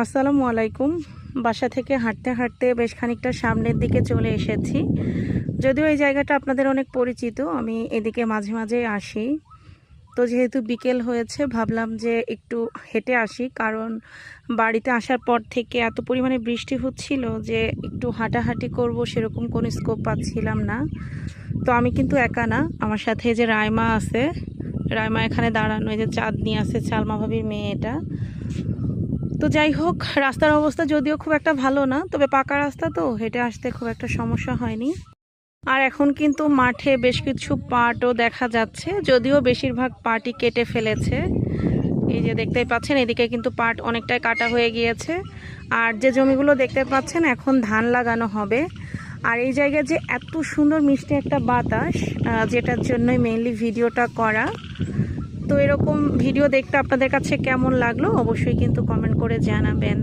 আসসালামু আলাইকুম। বাসা থেকে হাঁটতে হাঁটতে বেশ খানিকটা সামনের দিকে চলে এসেছি। যদিও এই জায়গাটা আপনাদের অনেক পরিচিত, আমি এদিকে মাঝে মাঝে আসি। তো যেহেতু বিকেল হয়েছে ভাবলাম যে একটু হেঁটে আসি, কারণ বাড়িতে আসার পর থেকে এত পরিমাণে বৃষ্টি হচ্ছিল যে একটু হাঁটাহাঁটি করব সেরকম কোনো স্কোপ পাচ্ছিলাম না। তো আমি কিন্তু একা না, আমার সাথে এই যে রাইমা আছে। রাইমা এখানে দাঁড়ানো, এই যে চাঁদনি আছে, সালমা ভাবির মেয়ে এটা। তো যাই হোক, রাস্তার অবস্থা যদিও খুব একটা ভালো না, তবে পাকা রাস্তা তো হেঁটে আসতে খুব একটা সমস্যা হয়নি। আর এখন কিন্তু মাঠে বেশ কিছু পাটও দেখা যাচ্ছে, যদিও বেশিরভাগ পাটই কেটে ফেলেছে। এই যে দেখতেই পাচ্ছেন, এদিকে কিন্তু পাট অনেকটাই কাটা হয়ে গিয়েছে। আর যে জমিগুলো দেখতে পাচ্ছেন এখন ধান লাগানো হবে। আর এই জায়গায় যে এত সুন্দর মিষ্টি একটা বাতাস, যেটার জন্যই মেইনলি ভিডিওটা করা। তো এরকম ভিডিও দেখতে আপনাদের কাছে কেমন লাগলো অবশ্যই কিন্তু কমেন্ট করে জানাবেন।